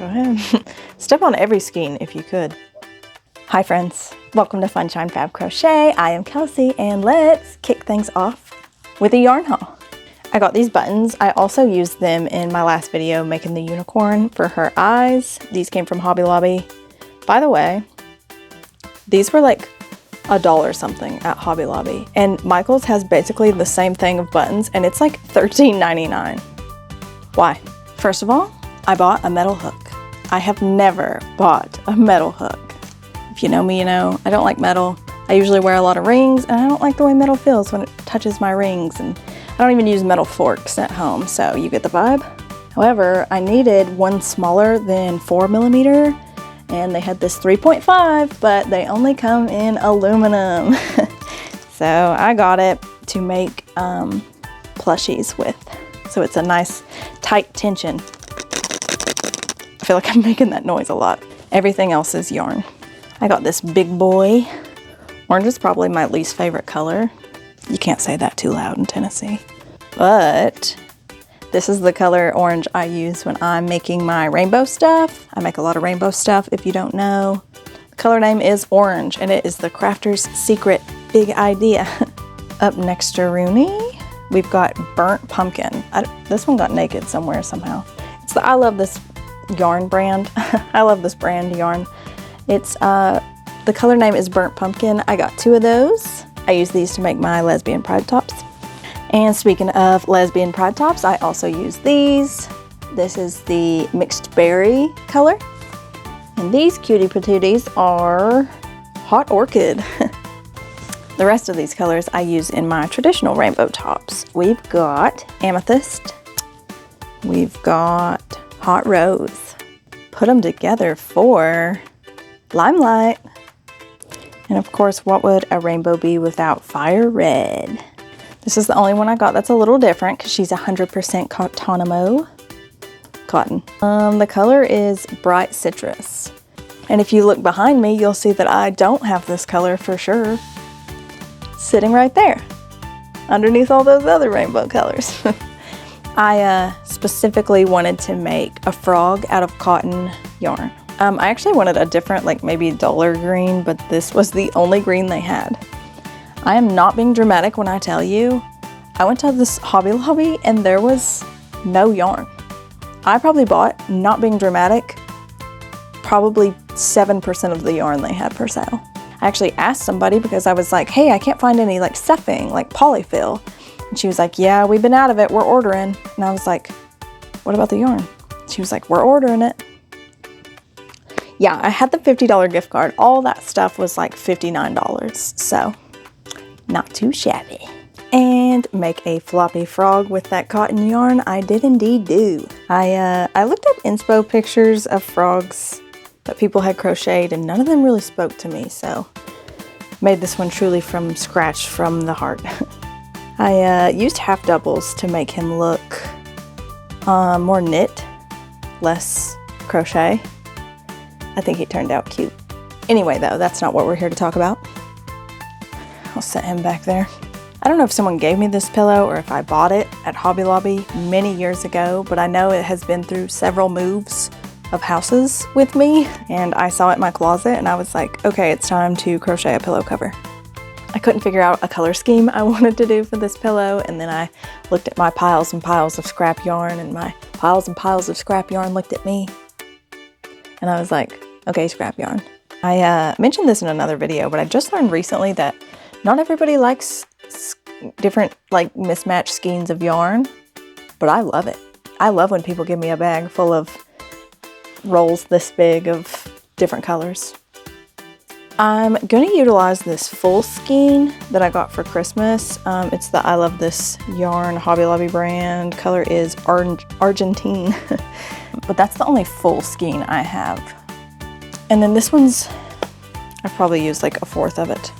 Go ahead. Step on every skein if you could. Hi friends, welcome to Funshine Fab Crochet. I am Kelsey and let's kick things off with a yarn haul. I got these buttons. I also used them in my last video making the unicorn for her eyes. These came from Hobby Lobby. By the way, these were like $1 something at Hobby Lobby, and Michael's has basically the same thing of buttons and it's like $13.99. Why? First of all, I bought a metal hook. I have never bought a metal hook. If you know me, you know I don't like metal. I usually wear a lot of rings and I don't like the way metal feels when it touches my rings, and I don't even use metal forks at home, so you get the vibe. However, I needed one smaller than 4mm, and they had this 3.5, but they only come in aluminum. So I got it to make plushies with. So it's a nice tight tension. I feel like I'm making that noise a lot. Everything else is yarn. I got this big boy. Orange is probably my least favorite color. You can't say that too loud in Tennessee. But this is the color orange I use when I'm making my rainbow stuff. I make a lot of rainbow stuff, if you don't know. The color name is orange, and it is the crafter's secret big idea. Up next to Rooney, we've got burnt pumpkin. This one got naked somewhere somehow. It's the I Love This yarn brand. I love this brand yarn. It's the color name is burnt pumpkin. I got 2 of those. I use these to make my lesbian pride tops. And speaking of lesbian pride tops, I also use these. This is the mixed berry color. And these cutie patooties are hot orchid. The rest of these colors I use in my traditional rainbow tops. We've got amethyst. We've got hot rose. Put them together for limelight. And of course, what would a rainbow be without fire red? This is the only one I got that's a little different because she's 100% cotton. The color is bright citrus. And if you look behind me, you'll see that I don't have this color for sure. Sitting right there, underneath all those other rainbow colors. I specifically wanted to make a frog out of cotton yarn. I actually wanted a different, like maybe duller green, but this was the only green they had. I am not being dramatic when I tell you, I went to this Hobby Lobby and there was no yarn. I probably bought, not being dramatic, probably 7% of the yarn they had for sale. I actually asked somebody because I was like, hey, I can't find any like stuffing, like polyfill. And she was like, yeah, we've been out of it, we're ordering. And I was like, what about the yarn? She was like, we're ordering it. Yeah, I had the $50 gift card. All that stuff was like $59, so not too shabby. And make a floppy frog with that cotton yarn. I did indeed do. I looked up inspo pictures of frogs that people had crocheted and none of them really spoke to me, so made this one truly from scratch from the heart. I used half doubles to make him look more knit, less crochet. I think he turned out cute. Anyway though, that's not what we're here to talk about. I'll set him back there. I don't know if someone gave me this pillow or if I bought it at Hobby Lobby many years ago, but I know it has been through several moves of houses with me, and I saw it in my closet and I was like, okay, it's time to crochet a pillow cover. I couldn't figure out a color scheme I wanted to do for this pillow, and then I looked at my piles and piles of scrap yarn, and my piles and piles of scrap yarn looked at me. And I was like, okay, scrap yarn. I mentioned this in another video, but I just learned recently that not everybody likes different like mismatched skeins of yarn, but I love it. I love when people give me a bag full of rolls this big of different colors. I'm going to utilize this full skein that I got for Christmas. It's the I Love This yarn Hobby Lobby brand. Color is Argentine. But that's the only full skein I have. And then this one's, I've probably used like 1/4 of it.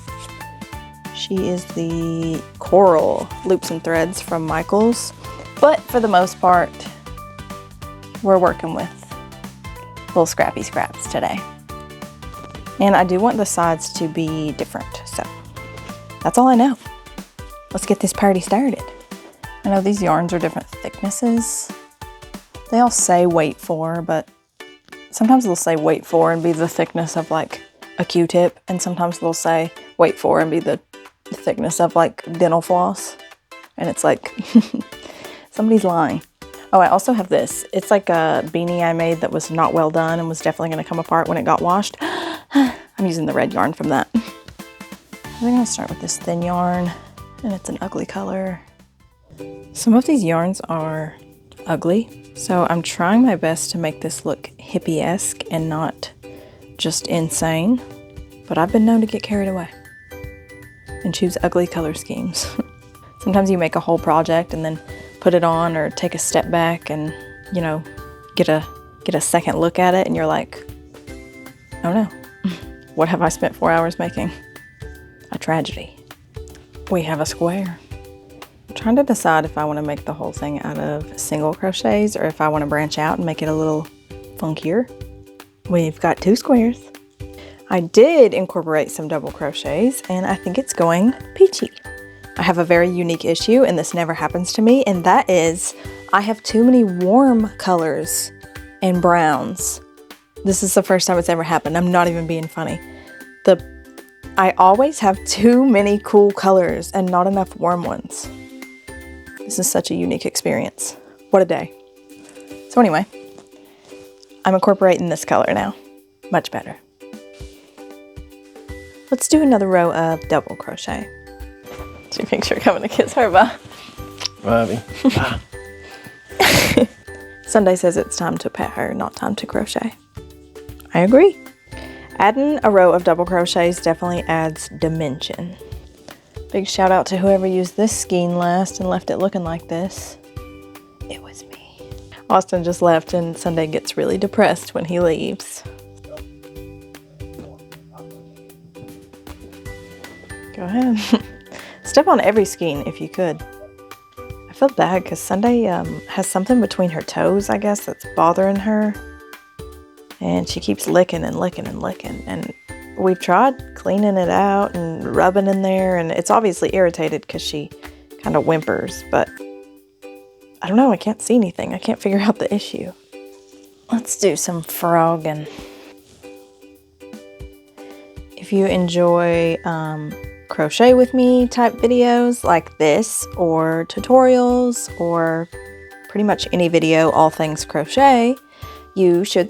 She is the coral loops and threads from Michael's. But for the most part, we're working with little scrappy scraps today. And I do want the sides to be different, so that's all I know. Let's get this party started. I know these yarns are different thicknesses. They all say weight 4, but sometimes they'll say wait for and be the thickness of like a Q-tip, and sometimes they'll say wait for and be the thickness of like dental floss. And it's like, somebody's lying. Oh, I also have this. It's like a beanie I made that was not well done and was definitely going to come apart when it got washed. I'm using the red yarn from that. I'm going to start with this thin yarn, and it's an ugly color. Some of these yarns are ugly, so I'm trying my best to make this look hippie-esque and not just insane, but I've been known to get carried away and choose ugly color schemes. Sometimes you make a whole project and then put it on or take a step back and, you know, get a second look at it and you're like, oh no, what have I spent 4 hours making? A tragedy. We have a square. I'm trying to decide if I want to make the whole thing out of single crochets or if I want to branch out and make it a little funkier. We've got 2 squares. I did incorporate some double crochets and I think it's going peachy. I have a very unique issue, and this never happens to me, and that is I have too many warm colors and browns. This is the first time it's ever happened. I'm not even being funny. I always have too many cool colors and not enough warm ones. This is such a unique experience. What a day. So anyway, I'm incorporating this color now. Much better. Let's do another row of double crochet. She thinks you're coming to kiss her, bye. Bobby. Sunday says it's time to pet her, not time to crochet. I agree. Adding a row of double crochets definitely adds dimension. Big shout out to whoever used this skein last and left it looking like this. It was me. Austin just left and Sunday gets really depressed when he leaves. Go ahead. Step on every skein if you could. I feel bad because Sunday has something between her toes, I guess, that's bothering her. And she keeps licking and licking and licking. And we've tried cleaning it out and rubbing in there. And it's obviously irritated because she kind of whimpers. But I don't know, I can't see anything. I can't figure out the issue. Let's do some frogging. If you enjoy crochet with me type videos like this, or tutorials, or pretty much any video all things crochet, you should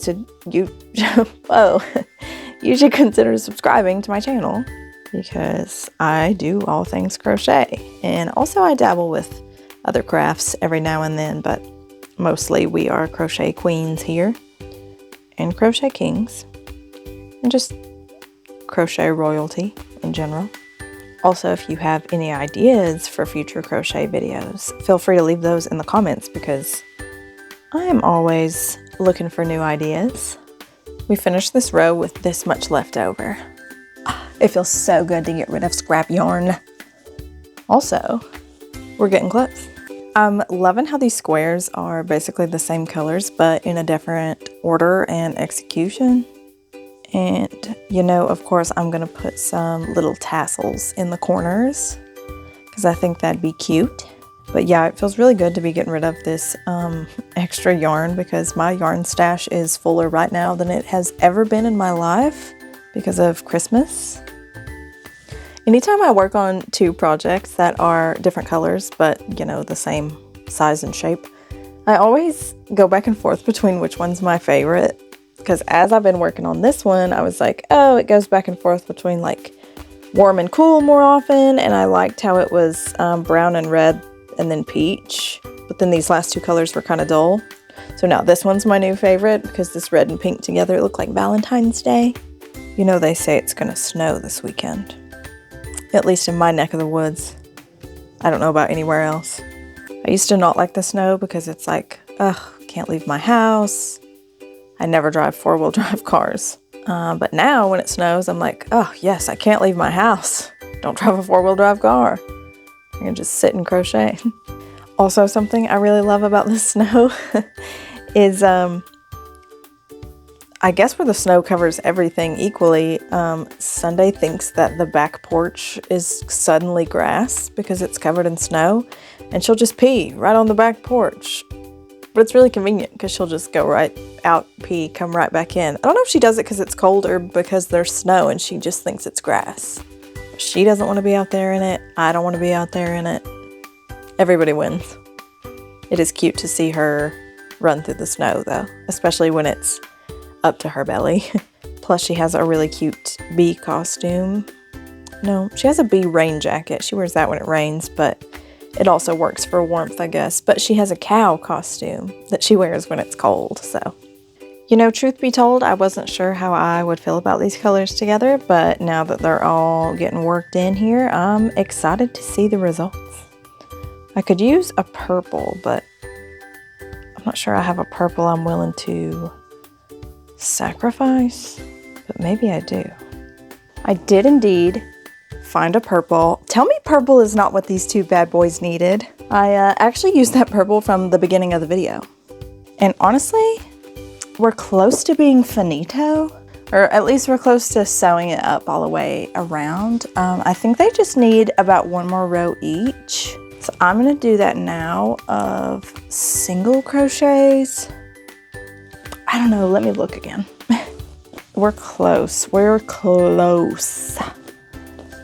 consider subscribing to my channel, because I do all things crochet, and also I dabble with other crafts every now and then, but mostly we are crochet queens here and crochet kings and just crochet royalty in general. Also, if you have any ideas for future crochet videos, feel free to leave those in the comments because I am always looking for new ideas. We finished this row with this much left over. It feels so good to get rid of scrap yarn. Also, we're getting close. I'm loving how these squares are basically the same colors, but in a different order and execution. And, you know, of course, I'm going to put some little tassels in the corners because I think that'd be cute. But yeah, it feels really good to be getting rid of this extra yarn because my yarn stash is fuller right now than it has ever been in my life because of Christmas. Anytime I work on 2 projects that are different colors, but, you know, the same size and shape, I always go back and forth between which one's my favorite. Because as I've been working on this one, I was like, oh, it goes back and forth between like warm and cool more often. And I liked how it was brown and red and then peach. But then these last 2 colors were kind of dull. So now this one's my new favorite because this red and pink together look like Valentine's Day. You know, they say it's going to snow this weekend. At least in my neck of the woods. I don't know about anywhere else. I used to not like the snow because it's like, ugh, can't leave my house. I never drive 4-wheel drive cars. But now when it snows, I'm like, oh yes, I can't leave my house. Don't drive a 4-wheel drive car. I can just sit and crochet. Also, something I really love about the snow is, I guess where the snow covers everything equally, Sunday thinks that the back porch is suddenly grass because it's covered in snow, and she'll just pee right on the back porch. But it's really convenient because she'll just go right out, pee, come right back in. I don't know if she does it because it's cold or because there's snow and she just thinks it's grass. She doesn't want to be out there in it. I don't want to be out there in it. Everybody wins. It is cute to see her run through the snow though, especially when it's up to her belly. Plus she has a really cute bee costume. No, she has a bee rain jacket. She wears that when it rains, but it also works for warmth, I guess. But she has a cow costume that she wears when it's cold, so. You know, truth be told, I wasn't sure how I would feel about these colors together, but now that they're all getting worked in here, I'm excited to see the results. I could use a purple, but I'm not sure I have a purple I'm willing to sacrifice, but maybe I do. I did indeed find a purple. Tell me purple is not what these two bad boys needed. I actually used that purple from the beginning of the video. And honestly, we're close to being finito, or at least we're close to sewing it up all the way around. I think they just need about one more row each. So I'm gonna do that now of single crochets. I don't know, let me look again. We're close, we're close.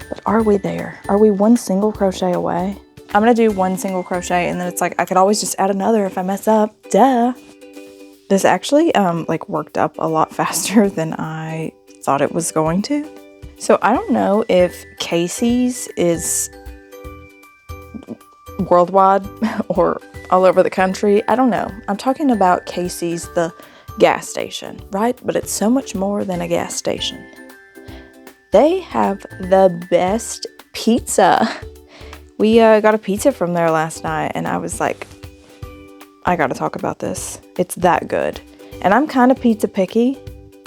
But are we there? Are we one single crochet away? I'm gonna do one single crochet and then it's like, I could always just add another if I mess up, duh. This actually like worked up a lot faster than I thought it was going to. So I don't know if Casey's is worldwide or all over the country. I don't know. I'm talking about Casey's, the gas station, right? But it's so much more than a gas station. They have the best pizza. We got a pizza from there last night and I was like, I gotta talk about this. It's that good. And I'm kind of pizza picky.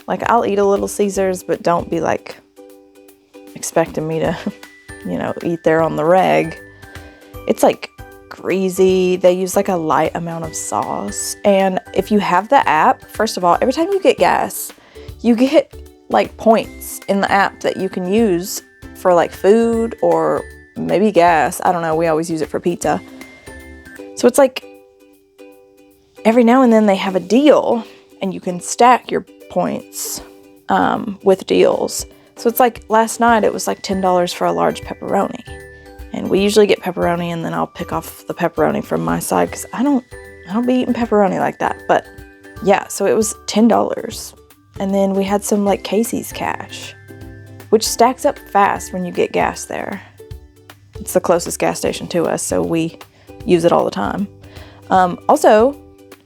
Like I'll eat a Little Caesars, but don't be like expecting me to, you know, eat there on the reg. It's like greasy. They use like a light amount of sauce. And if you have the app, first of all, every time you get gas, you get like points in the app that you can use for like food or maybe gas. I don't know. We always use it for pizza. So it's like every now and then they have a deal and you can stack your points with deals. So it's like last night it was like $10 for a large pepperoni. And we usually get pepperoni and then I'll pick off the pepperoni from my side because I don't be eating pepperoni like that. But yeah, so it was $10. And then we had some like Casey's cash, which stacks up fast when you get gas there. It's the closest gas station to us, so we use it all the time. Also,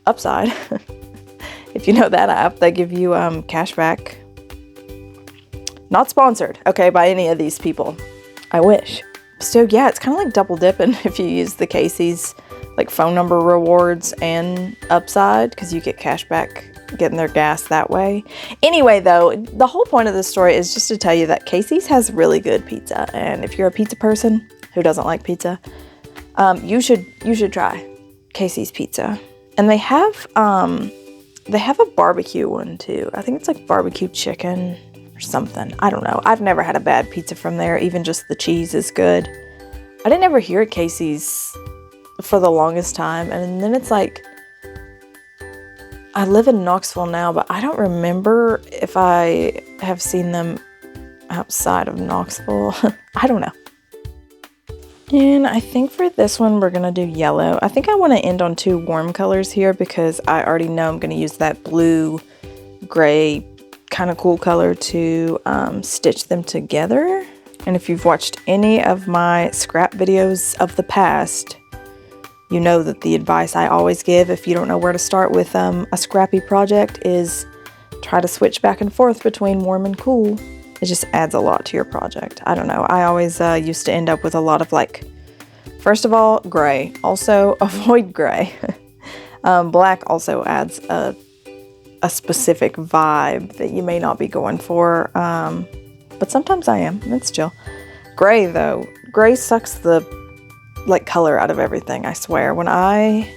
upside, if you know that app, they give you cash back. Not sponsored, okay, by any of these people. I wish. So yeah, it's kind of like double dipping if you use the Casey's like phone number rewards and upside because you get cash back getting their gas that way. Anyway though, the whole point of this story is just to tell you that Casey's has really good pizza, and if you're a pizza person who doesn't like pizza, you should try Casey's pizza. And they have a barbecue one too. I think it's like barbecue chicken or something. I don't know. I've never had a bad pizza from there. Even just the cheese is good. I didn't ever hear Casey's for the longest time. And then it's like, I live in Knoxville now, but I don't remember if I have seen them outside of Knoxville. I don't know. And I think for this one, we're going to do yellow. I think I want to end on two warm colors here because I already know I'm going to use that blue, gray, kind of cool color to stitch them together. And if you've watched any of my scrap videos of the past, you know that the advice I always give if you don't know where to start with a scrappy project is try to switch back and forth between warm and cool. It just adds a lot to your project. I don't know. I always used to end up with a lot of like, first of all, gray. Also, avoid gray. Black also adds a specific vibe that you may not be going for. But sometimes I am. It's chill. Gray though. Gray sucks the like color out of everything, I swear. When I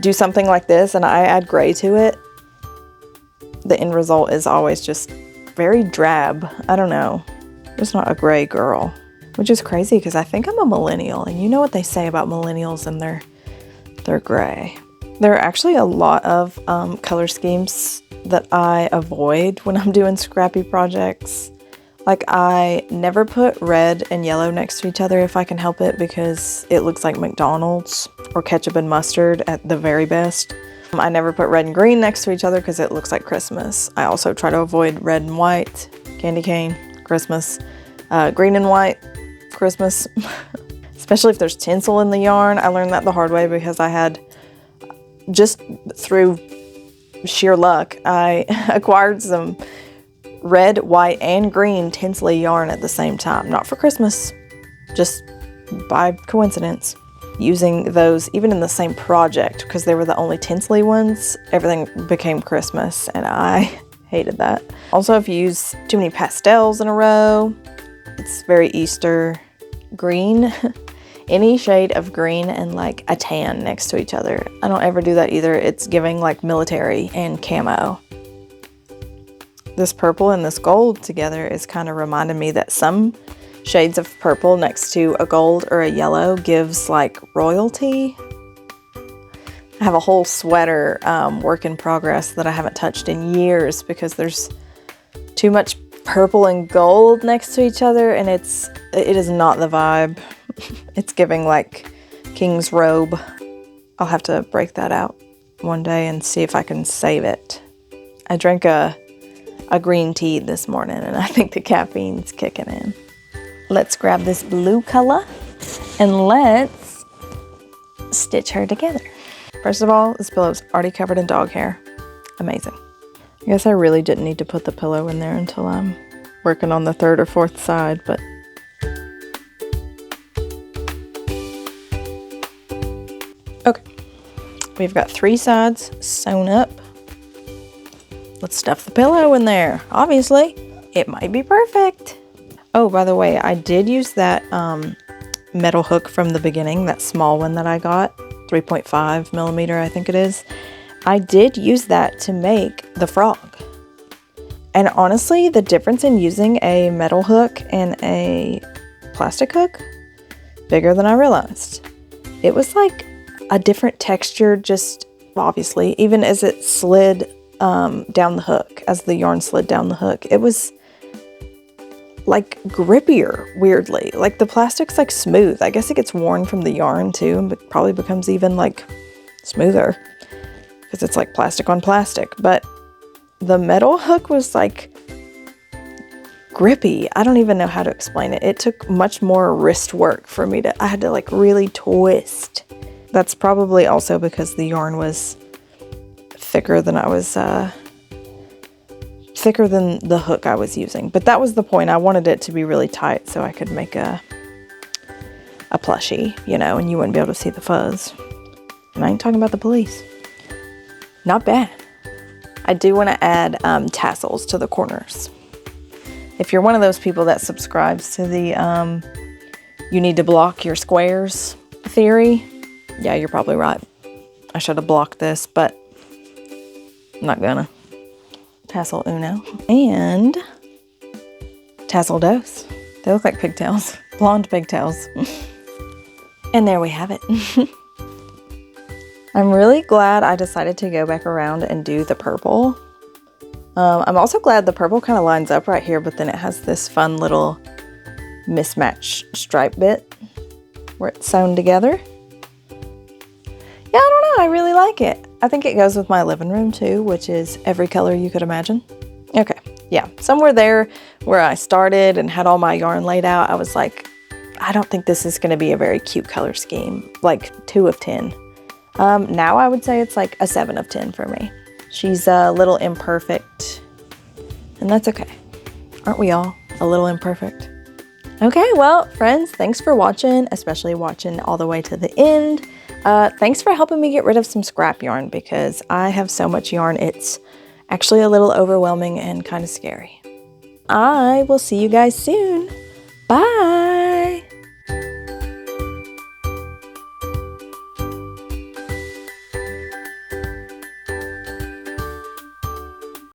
do something like this and I add gray to it, the end result is always just very drab. I don't know. I'm just not a gray girl, which is crazy because I think I'm a millennial, and you know what they say about millennials and they're gray. There are actually a lot of color schemes that I avoid when I'm doing scrappy projects. Like, I never put red and yellow next to each other if I can help it, because it looks like McDonald's or ketchup and mustard at the very best. I never put red and green next to each other because it looks like Christmas. I also try to avoid red and white, candy cane, Christmas, green and white, Christmas, especially if there's tinsel in the yarn. I learned that the hard way because I had, just through sheer luck, I acquired some red, white, and green tinsley yarn at the same time. Not for Christmas, just by coincidence. Using those even in the same project, because they were the only tinsley ones, everything became Christmas, and I hated that. Also, if you use too many pastels in a row, it's very Easter. Green, any shade of green and like a tan next to each other. I don't ever do that either. It's giving like military and camo. This purple and this gold together is kind of reminding me that some shades of purple next to a gold or a yellow gives like royalty. I have a whole sweater work in progress that I haven't touched in years because there's too much purple and gold next to each other, and it is not the vibe. It's giving like king's robe. I'll have to break that out one day and see if I can save it. I drank a green tea this morning, and I think the caffeine's kicking in. Let's grab this blue color and let's stitch her together. First of all, this pillow's already covered in dog hair. Amazing. I guess I really didn't need to put the pillow in there until I'm working on the third or fourth side, but okay. We've got 3 sides sewn up. Let's stuff the pillow in there. Obviously, it might be perfect. Oh, by the way, I did use that metal hook from the beginning, that small one that I got, 3.5 millimeter, I think it is. I did use that to make the frog. And honestly, the difference in using a metal hook and a plastic hook, bigger than I realized. It was like a different texture, just obviously, even as it slid down the hook, as the yarn slid down the hook. It was like grippier, weirdly. Like the plastic's like smooth. I guess it gets worn from the yarn too, and it probably becomes even like smoother because it's like plastic on plastic. But the metal hook was like grippy. I don't even know how to explain it. It took much more wrist work for me I had to like really twist. That's probably also because the yarn was thicker than thicker than the hook I was using. But that was the point. I wanted it to be really tight so I could make a plushie, you know, and you wouldn't be able to see the fuzz. And I ain't talking about the police. Not bad. I do want to add tassels to the corners. If you're one of those people that subscribes to the you need to block your squares theory, yeah, you're probably right. I should have blocked this, but I'm not gonna. Tassel uno and tassel dos. They look like pigtails, blonde pigtails. And there we have it. I'm really glad I decided to go back around and do the purple. I'm also glad the purple kind of lines up right here, but then it has this fun little mismatch stripe bit where it's sewn together. Yeah, I don't know, I really like it. I think it goes with my living room too, which is every color you could imagine. Okay, yeah, somewhere there where I started and had all my yarn laid out, I was like, I don't think this is gonna be a very cute color scheme, like 2 of 10. Now I would say it's like a 7 of 10 for me. She's a little imperfect, and that's okay. Aren't we all a little imperfect? Okay, well, friends, thanks for watching, especially watching all the way to the end. Thanks for helping me get rid of some scrap yarn because I have so much yarn, it's actually a little overwhelming and kind of scary. I will see you guys soon. Bye!